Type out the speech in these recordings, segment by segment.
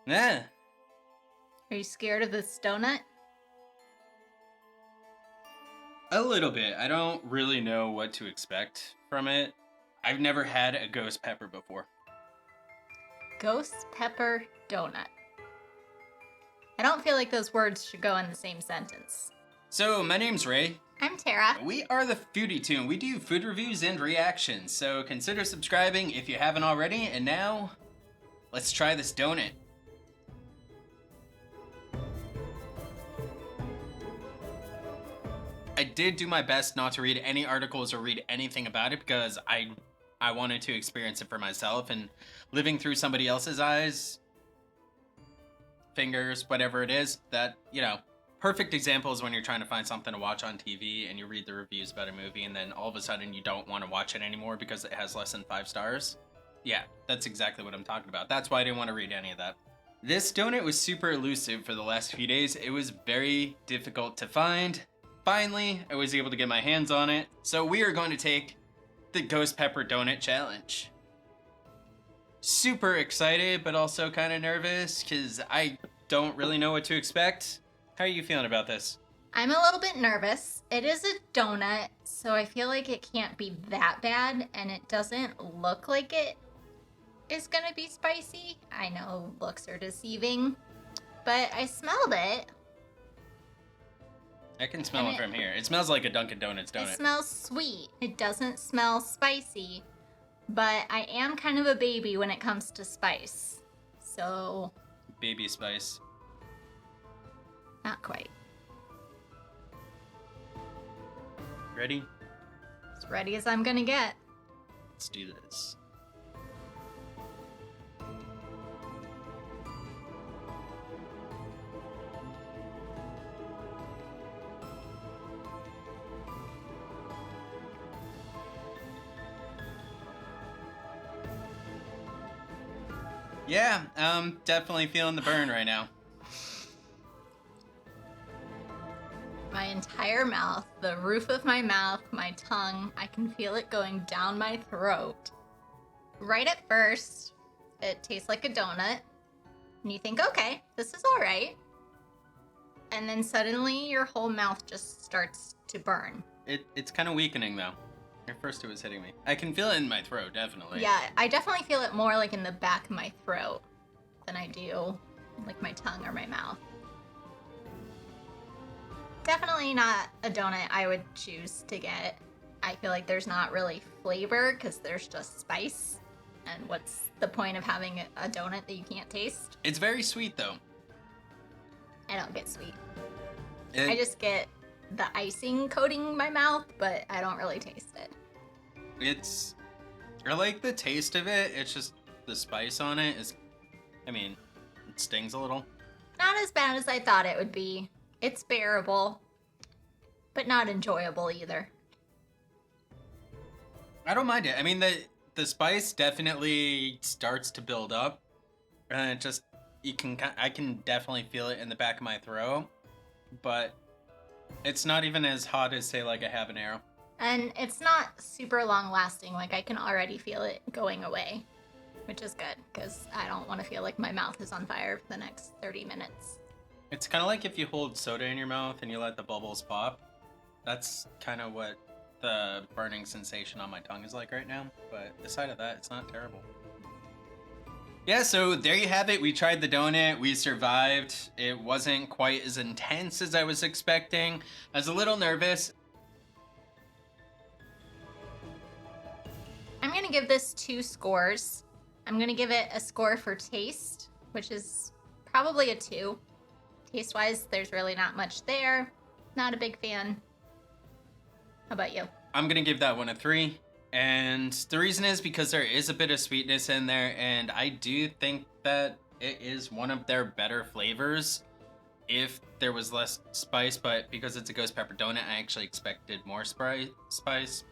Eh, Are you scared of this donut? a little bit. I don't really know what to expect from it. I've never had a ghost pepper before. Ghost pepper donut. I don't feel like those words should go in the same sentence. So, my name's Ray. I'm Tara. We are the Foodie Tune. We do food reviews and reactions, so consider subscribing if you haven't already. And now, let's try this donut. I did do my best not to read any articles or read anything about it because I wanted to experience it for myself, and living through somebody else's eyes, fingers, whatever it is, that, perfect example is when you're trying to find something to watch on TV and you read the reviews about a movie and then all of a sudden you don't want to watch it anymore because it has less than 5 stars. Yeah, that's exactly what I'm talking about. That's why I didn't want to read any of that. This donut was super elusive for the last few days. It was very difficult to find. Finally, I was able to get my hands on it. So we are going to take the Ghost Pepper Donut Challenge. Super excited, but also kind of nervous because I don't really know what to expect. How are you feeling about this? I'm a little bit nervous. It is a donut, so I feel like it can't be that bad, and it doesn't look like it is gonna be spicy. I know looks are deceiving, but I smelled it. I can smell it from here. It smells like a Dunkin Donuts donut. It smells sweet. It doesn't smell spicy, but I am kind of a baby when it comes to spice. So... Baby spice. Not quite. Ready? As ready as I'm gonna get. Let's do this. Yeah, I'm definitely feeling the burn right now. My entire mouth, the roof of my mouth, my tongue, I can feel it going down my throat. Right at first, it tastes like a donut, and you think, okay, this is all right. And then suddenly your whole mouth just starts to burn. It's kind of weakening though. At first it was hitting me. I can feel it in my throat, definitely. Yeah, I definitely feel it more like in the back of my throat than I do like my tongue or my mouth. Definitely not a donut I would choose to get. I feel like there's not really flavor because there's just spice. And what's the point of having a donut that you can't taste? It's very sweet though. I don't get sweet. I just get the icing coating my mouth, but I don't really taste it. I like the taste of it. It's just the spice on it is, it stings a little. Not as bad as I thought it would be. It's bearable, but not enjoyable either. I don't mind it. The spice definitely starts to build up, and I can definitely feel it in the back of my throat, but it's not even as hot as, say, like a habanero. And it's not super long lasting. Like, I can already feel it going away, which is good because I don't want to feel like my mouth is on fire for the next 30 minutes. It's kind of like if you hold soda in your mouth and you let the bubbles pop. That's kind of what the burning sensation on my tongue is like right now. But aside of that, it's not terrible. Yeah, so there you have it. We tried the donut. We survived. It wasn't quite as intense as I was expecting. I was a little nervous. I'm going to give this 2 scores. I'm going to give it a score for taste, which is probably a 2. Taste-wise, there's really not much there. Not a big fan. How about you? I'm going to give that one a 3. And the reason is because there is a bit of sweetness in there, and I do think that it is one of their better flavors if there was less spice, but because it's a ghost pepper donut, I actually expected more spice.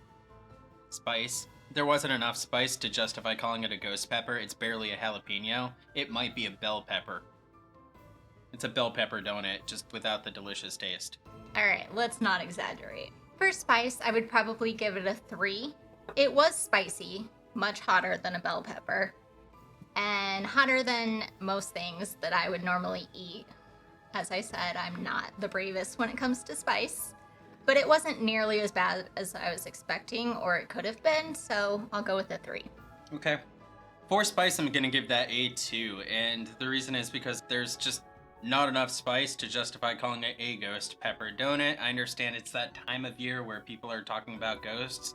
There wasn't enough spice to justify calling it a ghost pepper. It's barely a jalapeno. It might be a bell pepper. It's a bell pepper donut, just without the delicious taste. Alright, let's not exaggerate. For spice, I would probably give it a 3. It was spicy, much hotter than a bell pepper. and hotter than most things that I would normally eat. As I said, I'm not the bravest when it comes to spice, but it wasn't nearly as bad as I was expecting, or it could have been, so I'll go with a 3. Okay. For spice, I'm gonna give that a 2, and the reason is because there's just not enough spice to justify calling it a ghost pepper donut. I understand it's that time of year where people are talking about ghosts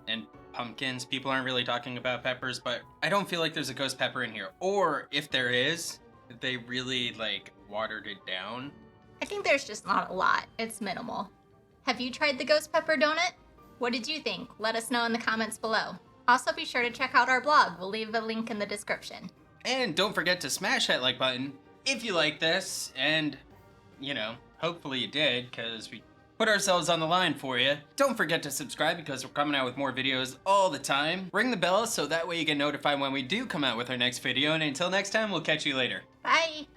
and pumpkins. People aren't really talking about peppers, but I don't feel like there's a ghost pepper in here. Or if there is, they really watered it down. I think there's just not a lot. It's minimal. Have you tried the ghost pepper donut? What did you think? Let us know in the comments below. Also, be sure to check out our blog. We'll leave a link in the description. And don't forget to smash that like button if you like this, and, hopefully you did, because we put ourselves on the line for you. Don't forget to subscribe, because we're coming out with more videos all the time. Ring the bell so that way you get notified when we do come out with our next video, and until next time, we'll catch you later. Bye!